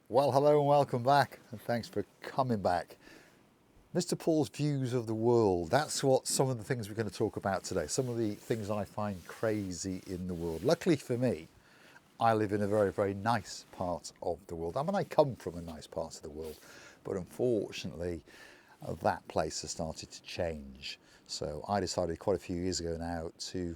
Well, hello and welcome back, and thanks for coming back. Mr. Paul's views of the world. That's what some of the things we're going to talk about today. Some of the things I find crazy in the world. Luckily for me, I live in a very, very nice part of the world. I mean, I come from a nice part of the world, but unfortunately, that place has started to change. So I decided quite a few years ago now to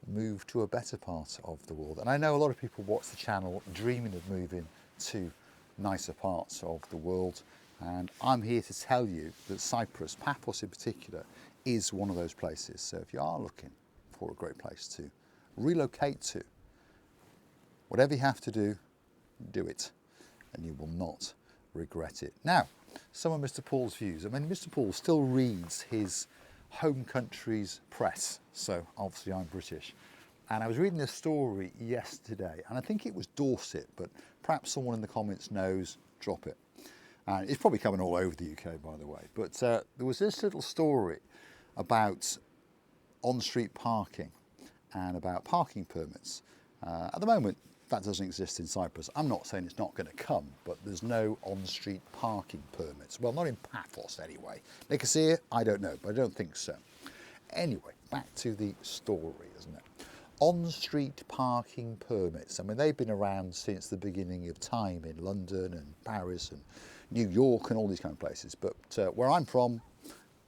move to a better part of the world. And I know a lot of people watch the channel dreaming of moving to nicer parts of the world. And I'm here to tell you that Cyprus, Paphos in particular, is one of those places. So if you are looking for a great place to relocate to, whatever you have to do, do it, and you will not regret it. Now, some of Mr. Paul's views. I mean, Mr. Paul still reads his home country's press, so obviously I'm British. And I was reading a story yesterday, and I think it was Dorset, but perhaps someone in the comments knows, drop it. And it's probably coming all over the UK, by the way. But there was this little story about on-street parking and about parking permits. At the moment, that doesn't exist in Cyprus. I'm not saying it's not going to come, but there's no on-street parking permits. Well, not in Paphos anyway. Nicosia, I don't know, but I don't think so. Anyway, back to the story, isn't it? On-street parking permits. I mean, they've been around since the beginning of time in London and Paris and New York and all these kind of places. But where I'm from,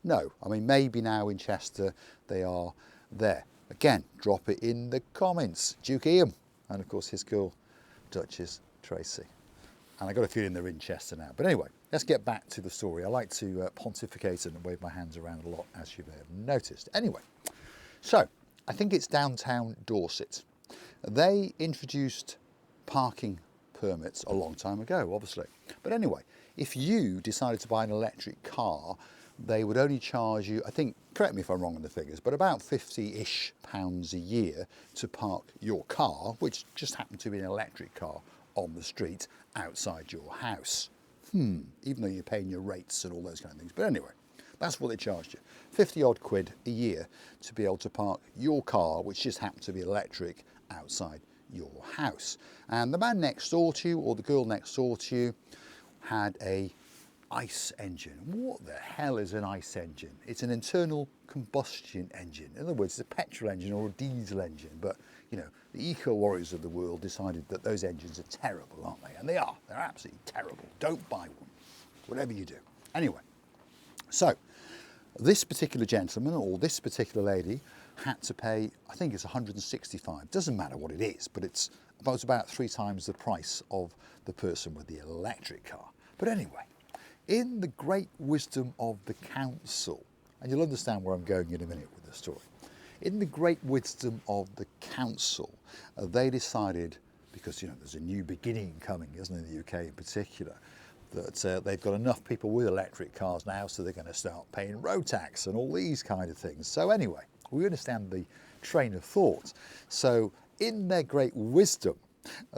no. I mean, maybe now in Chester they are there. Again, drop it in the comments. Duke Ian, and of course his girl, Duchess Tracy. And I got a feeling they're in Chester now. But anyway, let's get back to the story. I like to pontificate and wave my hands around a lot, as you may have noticed. Anyway, so I think it's downtown Dorset. They introduced parking permits a long time ago, obviously. But anyway, if you decided to buy an electric car, they would only charge you, I think, correct me if I'm wrong on the figures, but about £50-ish a year to park your car, which just happened to be an electric car, on the street outside your house. Even though you're paying your rates and all those kind of things. But anyway, that's what they charged you. 50 odd quid a year to be able to park your car, which just happened to be electric, outside your house. And the man next door to you, or the girl next door to you, had a ICE engine. What the hell is an ICE engine? It's an internal combustion engine. In other words, it's a petrol engine or a diesel engine. But, you know, the eco-warriors of the world decided that those engines are terrible, aren't they? And they are. They're absolutely terrible. Don't buy one, whatever you do. Anyway, so this particular gentleman or this particular lady had to pay, I think it's 165. Doesn't matter what it is, but it's about 3 times the price of the person with the electric car. But anyway, in the great wisdom of the council, and you'll understand where I'm going in a minute with the story. In the great wisdom of the council, they decided, because you know there's a new beginning coming, isn't there, in the UK in particular, that they've got enough people with electric cars now, so they're going to start paying road tax and all these kind of things. So anyway, we understand the train of thought. So in their great wisdom,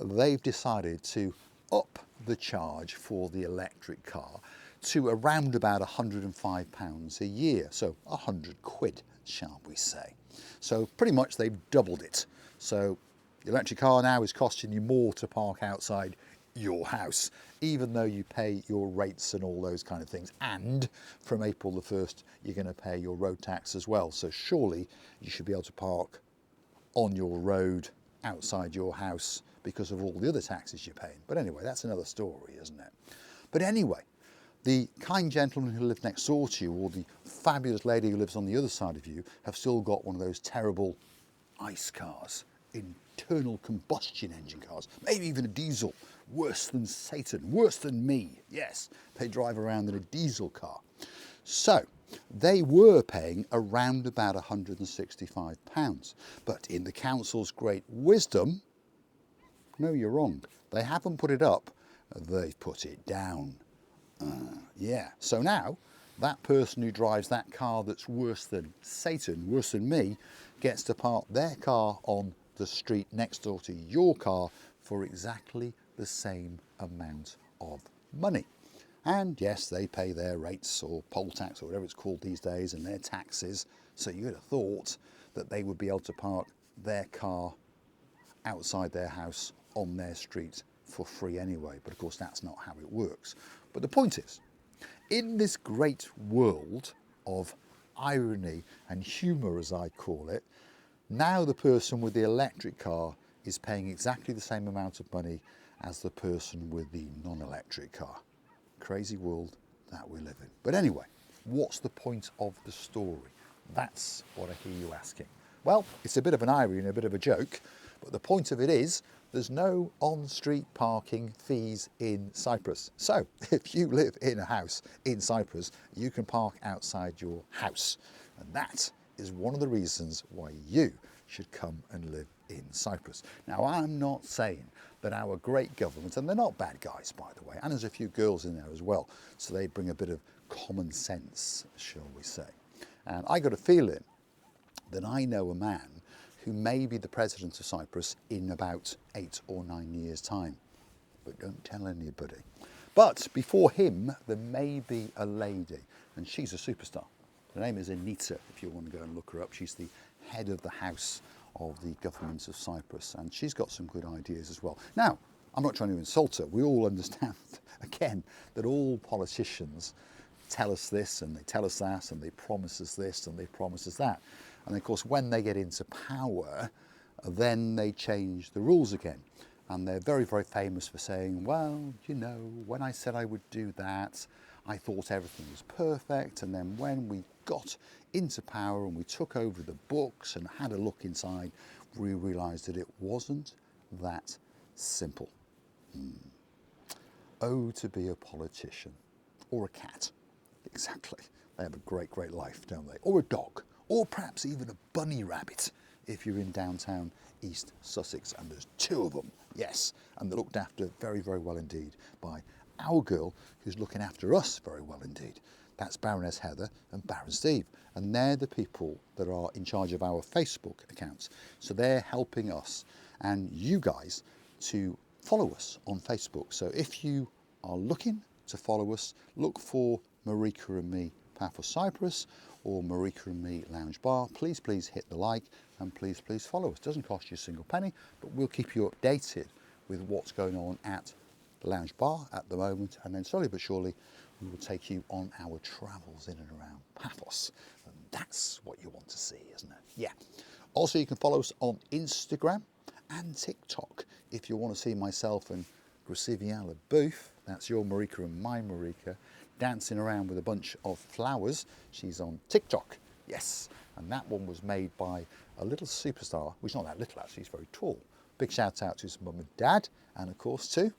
they've decided to up the charge for the electric car to around about £105 a year. So 100 quid, shall we say. So pretty much they've doubled it. So the electric car now is costing you more to park outside your house, even though you pay your rates and all those kind of things. And from April the 1st, you're going to pay your road tax as well. So surely you should be able to park on your road outside your house because of all the other taxes you're paying. But anyway, that's another story, isn't it? But anyway, the kind gentleman who lived next door to you, or the fabulous lady who lives on the other side of you, have still got one of those terrible ICE cars, internal combustion engine cars, maybe even a diesel, worse than Satan, worse than me. Yes, they drive around in a diesel car. So they were paying around about £165. But in the council's great wisdom, no, you're wrong. They haven't put it up, they've put it down. Yeah, so now that person who drives that car that's worse than Satan, worse than me, gets to park their car on the street next door to your car for exactly the same amount of money. And yes, they pay their rates or poll tax or whatever it's called these days and their taxes. So you would have thought that they would be able to park their car outside their house on their street for free anyway, but of course that's not how it works. But the point is, in this great world of irony and humour, as I call it, now the person with the electric car is paying exactly the same amount of money as the person with the non-electric car. Crazy world that we live in. But anyway, what's the point of the story? That's what I hear you asking. Well, it's a bit of an irony and a bit of a joke, but the point of it is there's no on-street parking fees in Cyprus. So if you live in a house in Cyprus, you can park outside your house. And that is one of the reasons why you should come and live in Cyprus. Now, I'm not saying that our great government, and they're not bad guys, by the way, and there's a few girls in there as well, so they bring a bit of common sense, shall we say. And I got a feeling that I know a man who may be the president of Cyprus in about 8 or 9 years' time. But don't tell anybody. But before him, there may be a lady, and she's a superstar. Her name is Anita, if you want to go and look her up. She's the head of the House of the Government of Cyprus, and she's got some good ideas as well. Now, I'm not trying to insult her. We all understand, again, that all politicians tell us this and they tell us that and they promise us this and they promise us that. And of course, when they get into power, then they change the rules again. And they're very, very famous for saying, well, you know, when I said I would do that, I thought everything was perfect. And then when we got into power and we took over the books and had a look inside, we realised that it wasn't that simple. Oh, to be a politician or a cat. Exactly. They have a great, great life, don't they? Or a dog, or perhaps even a bunny rabbit if you're in downtown East Sussex, and there's 2 of them, yes, and they're looked after very, very well indeed by our girl who's looking after us very well indeed. That's Baroness Heather and Baron Steve, and they're the people that are in charge of our Facebook accounts. So they're helping us and you guys to follow us on Facebook. So if you are looking to follow us, look for Marika and me Paphos Cyprus or Marika and me Lounge Bar. Please, please hit the like and please, please follow us. It doesn't cost you a single penny, but we'll keep you updated with what's going on at the Lounge Bar at the moment, and then slowly but surely we will take you on our travels in and around Paphos. And that's what you want to see, isn't it? Yeah. Also, you can follow us on Instagram and TikTok if you want to see myself and Grasiviala Booth. That's your Marika and my Marika dancing around with a bunch of flowers. She's on TikTok, yes. And that one was made by a little superstar, well, she's not that little actually, she's very tall. Big shout out to his mum and dad, and of course to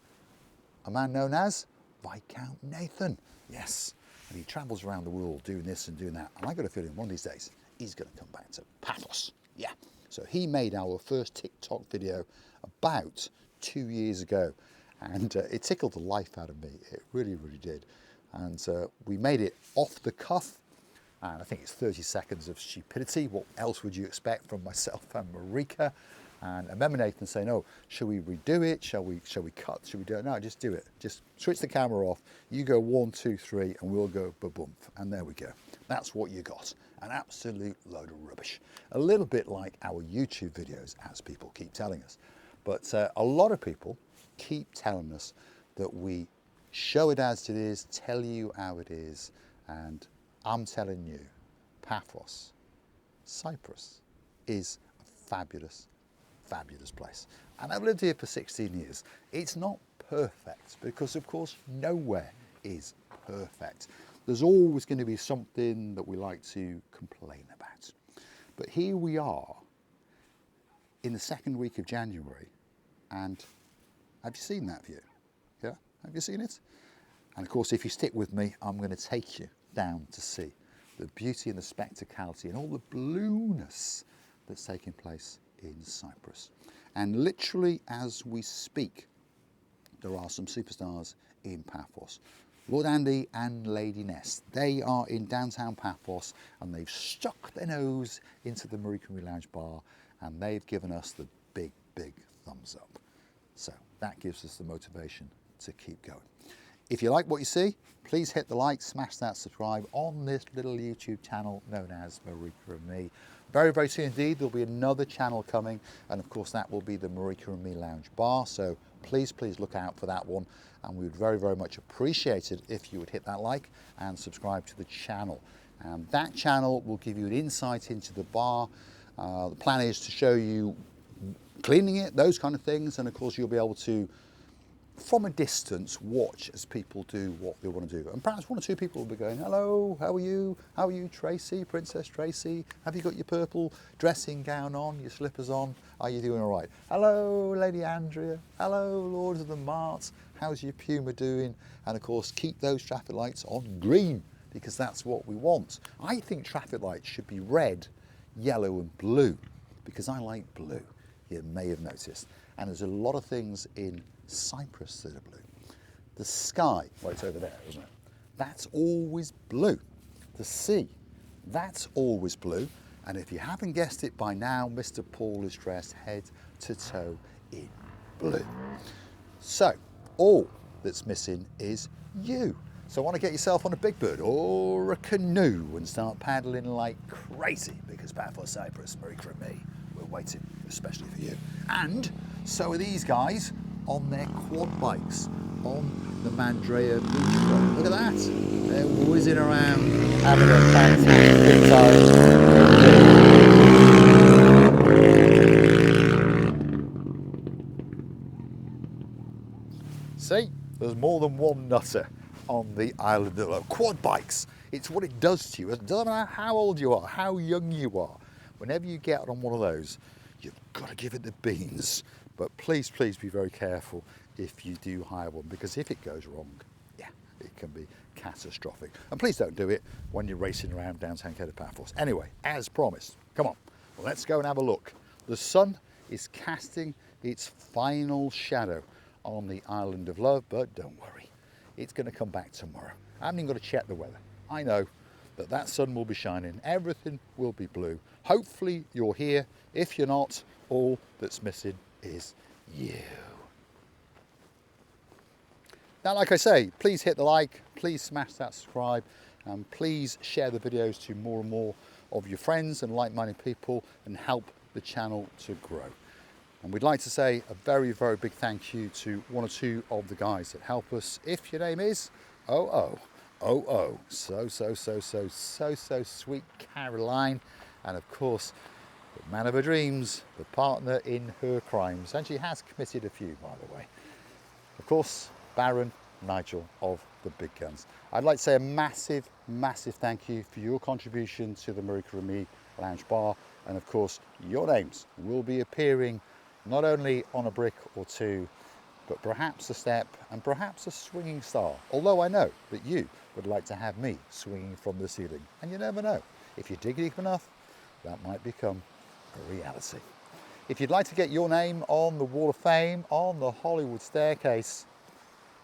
a man known as Viscount Nathan, yes. And he travels around the world doing this and doing that. And I got a feeling one of these days he's going to come back to Paphos, yeah. So he made our first TikTok video about 2 years ago, and it tickled the life out of me. It really, really did. And we made it off the cuff, and I think it's 30 seconds of stupidity. What else would you expect from myself and Marika? And I remember Nathan saying, oh, shall we redo it? Shall we cut? Shall we do it? No, just do it. Just switch the camera off. You go 1, 2, 3, and we'll go ba-boom. And there we go. That's what you got. An absolute load of rubbish. A little bit like our YouTube videos, as people keep telling us. But a lot of people keep telling us that we show it as it is, tell you how it is, and I'm telling you, Paphos, Cyprus, is a fabulous, fabulous place. And I've lived here for 16 years. It's not perfect because, of course, nowhere is perfect. There's always going to be something that we like to complain about. But here we are in the second week of January, and have you seen that view? Yeah, have you seen it? And of course, if you stick with me, I'm going to take you down to see the beauty and the spectacality and all the blueness that's taking place in Cyprus. And literally as we speak, there are some superstars in Paphos. Lord Andy and Lady Ness, they are in downtown Paphos, and they've stuck their nose into the Marika Lounge Bar, and they've given us the big, big thumbs up. So that gives us the motivation to keep going. If you like what you see, please hit the like, smash that subscribe on this little YouTube channel known as Marika and Me. Very, very soon indeed, there'll be another channel coming, and of course that will be the Marika and Me Lounge Bar. So please look out for that one, and we would very much appreciate it if you would hit that like and subscribe to the channel. And that channel will give you an insight into the bar. The plan is to show you cleaning it, those kind of things, and of course you'll be able to, from a distance, watch as people do what they want to do. And perhaps one or two people will be going, hello, how are you? How are you, Tracy, Princess Tracy? Have you got your purple dressing gown on, your slippers on? Are you doing all right? Hello, Lady Andrea. Hello, Lords of the Mart. How's your Puma doing? And of course, keep those traffic lights on green, because that's what we want. I think traffic lights should be red, yellow and blue, because I like blue. You may have noticed. And there's a lot of things in Cyprus that are blue. The sky, well, it's over there, isn't it? That's always blue. The sea, that's always blue. And if you haven't guessed it by now, Mr. Paul is dressed head to toe in blue. So all that's missing is you. So want to get yourself on a big bird or a canoe and start paddling like crazy, because Paphos Cyprus, Marika and me, we're waiting especially for you. And so are these guys on their quad bikes on the Mandrea beachfront. Look at that. They're whizzing around, having a fantastic time. See, there's more than one nutter on the island of quad bikes. It's what it does to you. It doesn't matter how old you are, how young you are. Whenever you get on one of those, you've got to give it the beans. But please be very careful if you do hire one, because if it goes wrong, yeah, it can be catastrophic. And please don't do it when you're racing around downtown Paphos. Anyway, as promised, come on, let's go and have a look. The sun is casting its final shadow on the island of love, but don't worry, it's going to come back tomorrow. I haven't even got to check the weather. I know that sun will be shining, everything will be blue. Hopefully you're here. If you're not, all that's missing is you. Now, like I say, please hit the like, please smash that subscribe, and please share the videos to more and more of your friends and like-minded people, and help the channel to grow. And we'd like to say a very big thank you to one or two of the guys that help us. If your name is so sweet Caroline, and of course the man of her dreams, the partner in her crimes, and she has committed a few, by the way. Of course, Baron Nigel of the Big Guns. I'd like to say a massive thank you for your contribution to the Marika and Me Lounge Bar, and of course your names will be appearing not only on a brick or two, but perhaps a step and perhaps a swinging star. Although I know that you would like to have me swinging from the ceiling, and you never know, if you dig deep enough, that might become a reality. If you'd like to get your name on the Wall of Fame, on the Hollywood staircase,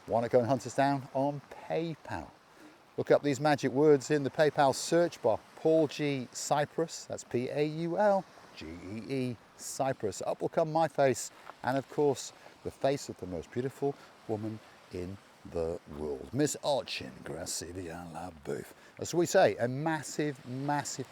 why not go and hunt us down on PayPal? Look up these magic words in the PayPal search bar: Paul G Cyprus, that's Paulgee Cyprus. Up will come my face, and of course the face of the most beautiful woman in the world, Miss Archin Gracilia La Bouffe. As we say, a massive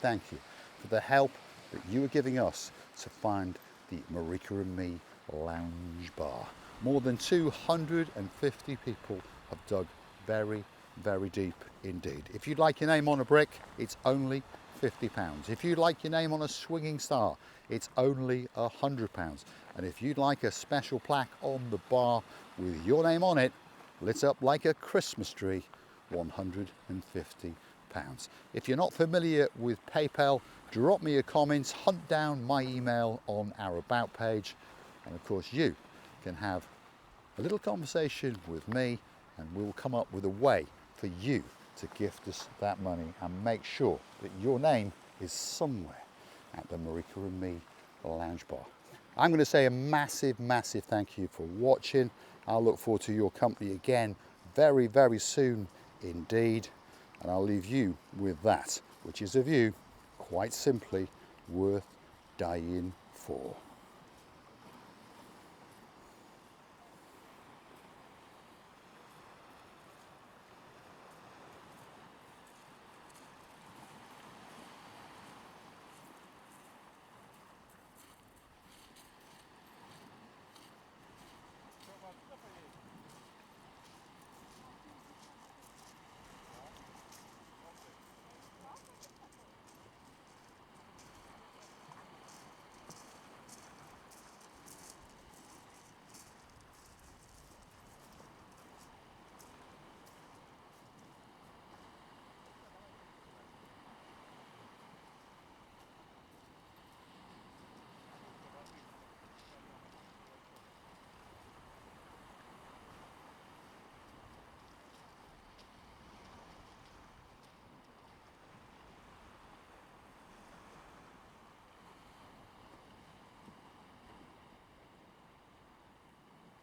thank you for the help that you are giving us to find the Marika and Me Lounge Bar. More than 250 people have dug very deep indeed. If you'd like your name on a brick, it's only £50. If you'd like your name on a swinging star, it's only £100. And if you'd like a special plaque on the bar with your name on it, lit up like a Christmas tree, £150. If you're not familiar with PayPal, drop me a comment, hunt down my email on our About page, and of course you can have a little conversation with me, and we'll come up with a way for you to gift us that money and make sure that your name is somewhere at the Marika and Me Lounge Bar. I'm going to say a massive thank you for watching. I'll look forward to your company again very soon indeed, and I'll leave you with that, which is a view quite simply worth dying for.